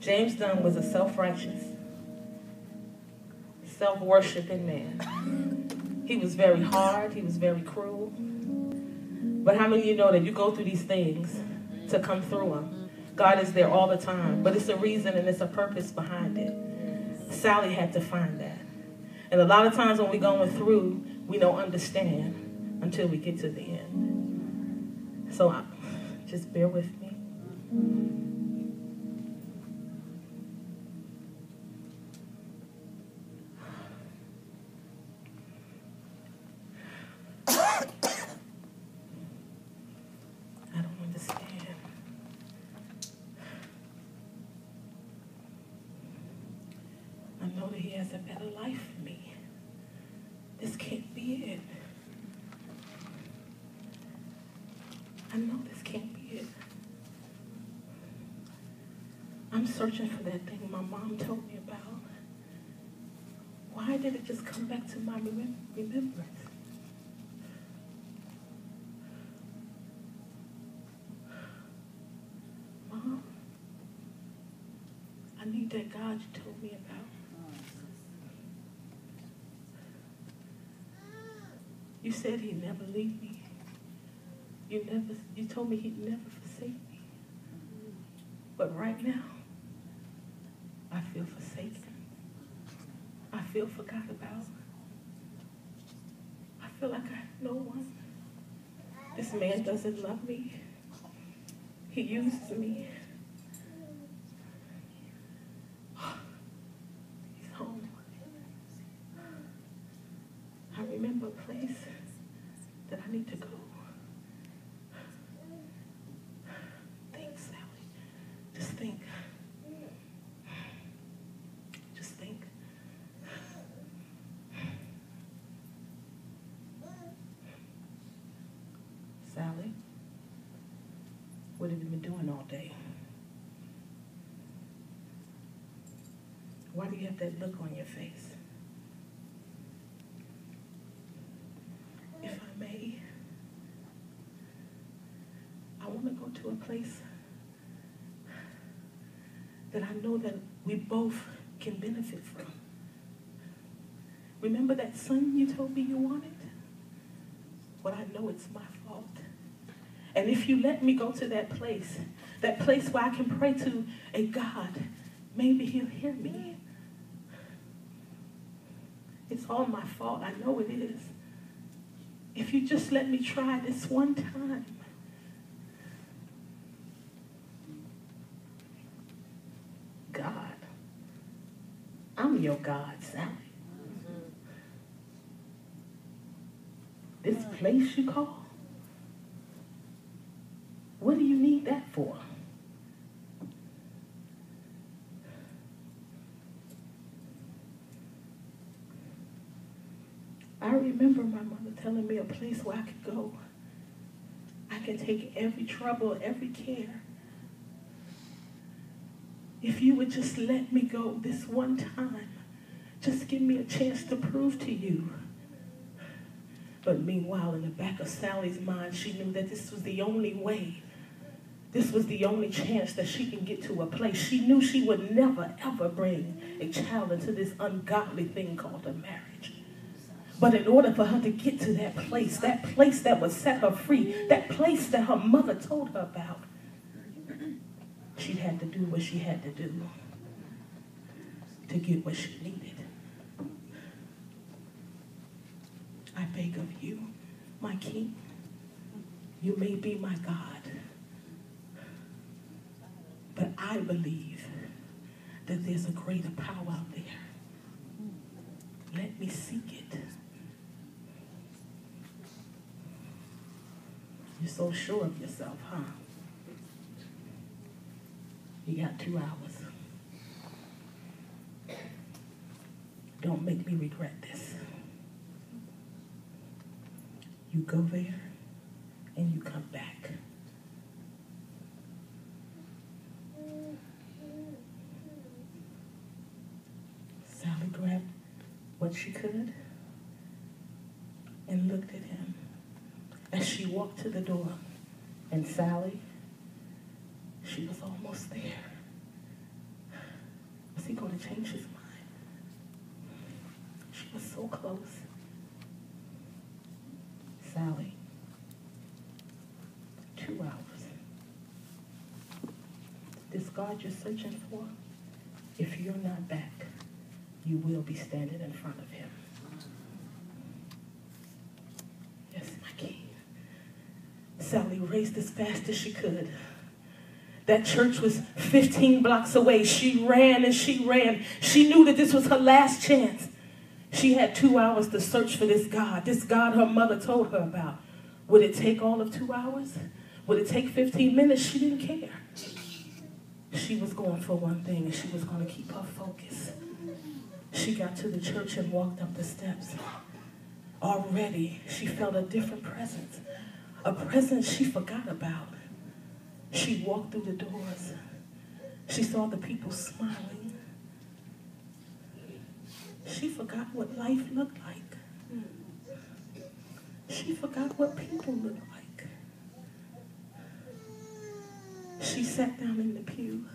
James Dunn was a self-righteous, self-worshiping man. He was very hard. He was very cruel. But how many of you know that you go through these things to come through them? God is there all the time, but it's a reason and it's a purpose behind it. Sally had to find that. And a lot of times when we're going through, we don't understand until we get to the end. So just bear with me. A better life for me. This can't be it. I know this can't be it. I'm searching for that thing my mom told me about. Why did it just come back to my remembrance? Mom, I need that God you told me about. You said he'd never leave me. You told me he'd never forsake me. But right now, I feel forsaken. I feel forgot about. I feel like I have no one. This man doesn't love me. He uses me. He's home. I remember a place that I need to go. Think, Sally. Just think. Just think. Sally, what have you been doing all day? Why do you have that look on your face? If I may, I want to go to a place that I know that we both can benefit from. Remember that son you told me you wanted? Well, I know it's my fault. And if you let me go to that place where I can pray to a God, maybe he'll hear me. It's all my fault. I know it is. If you just let me try this one time. God, I'm your God, Sally. This place you call? What do you need that for? I remember my mother telling me a place where I could go. I can take every trouble, every care. If you would just let me go this one time, just give me a chance to prove to you. But meanwhile, in the back of Sally's mind, she knew that this was the only way. This was the only chance that she can get to a place. She knew she would never, ever bring a child into this ungodly thing called a marriage. But in order for her to get to that place that would set her free, that place that her mother told her about, she had to do what she had to do to get what she needed. I beg of you, my King, you may be my God, but I believe that there's a greater power out there. Let me seek it. You're so sure of yourself, huh? You got 2 hours. Don't make me regret this. You go there and you come back. Sally grabbed what she could and looked at him as she walked to the door. And Sally, she was almost there. change his mind. She was so close. Sally, 2 hours. This God you're searching for, if you're not back, you will be standing in front of him. Yes, my king. Sally raced as fast as she could. That church was 15 blocks away. She ran and she ran. She knew that this was her last chance. She had 2 hours to search for this God her mother told her about. Would it take all of 2 hours? Would it take 15 minutes? She didn't care. She was going for one thing, and she was going to keep her focus. She got to the church and walked up the steps. Already, she felt a different presence, a presence she forgot about. She walked through the doors. She saw the people smiling. She forgot what life looked like. She forgot what people looked like. She sat down in the pew.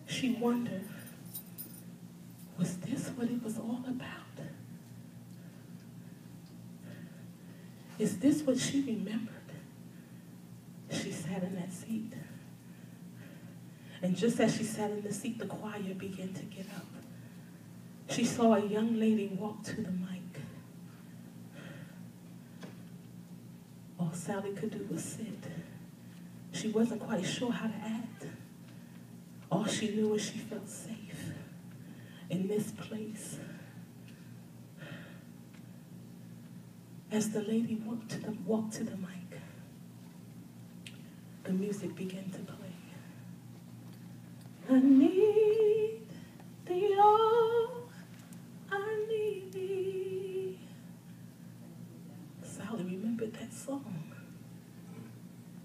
She wondered, was this what it was all about? Is this what she remembered? She sat in that seat. And just as she sat in the seat, the choir began to get up. She saw a young lady walk to the mic. All Sally could do was sit. She wasn't quite sure how to act. All she knew was she felt safe in this place. As the lady walked to the mic, the music began to play. I need thee, oh, I need thee. Sally remembered that song.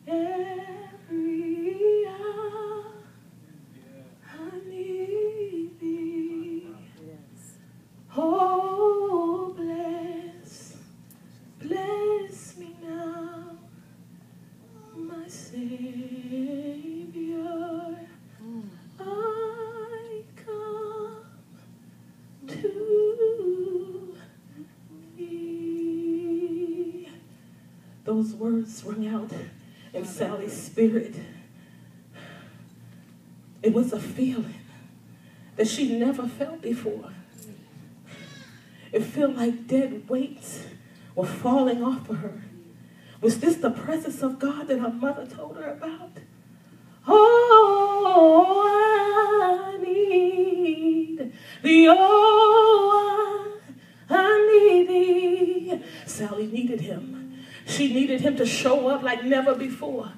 Every hour I need thee. Oh, bless me now, my Savior. I come to thee. Those words rung out in Sally's spirit. It was a feeling that she never felt before. It felt like dead weights were falling off of her. Was this the presence of God that her mother told her about? Oh, I need thee. Oh, I need thee. Sally needed him. She needed him to show up like never before.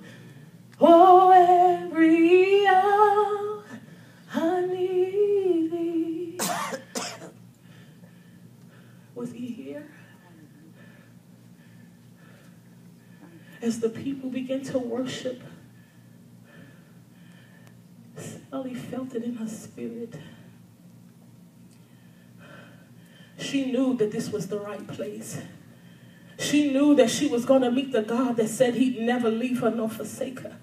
Oh, every hour I need thee. Was he here? As the people began to worship, Sally felt it in her spirit. She knew that this was the right place. She knew that she was going to meet the God that said he'd never leave her nor forsake her.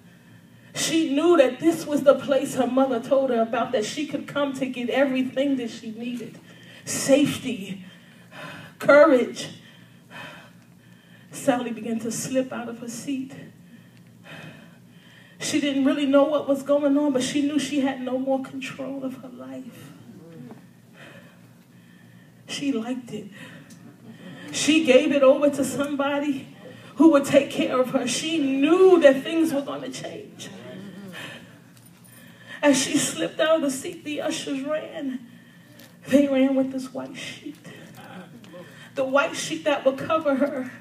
She knew that this was the place her mother told her about, that she could come to get everything that she needed. Safety, courage. Sally began to slip out of her seat. She didn't really know what was going on, but she knew she had no more control of her life. She liked it. She gave it over to somebody who would take care of her. She knew that things were going to change. As she slipped out of the seat, the ushers ran. They ran with this white sheet. The white sheet that would cover her.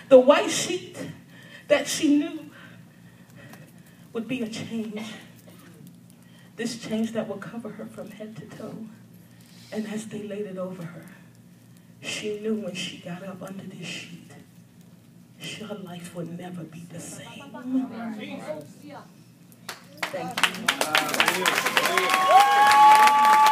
The white sheet that she knew would be a change. This change that would cover her from head to toe. And as they laid it over her, she knew when she got up under this sheet, her life would never be the same. Thank you.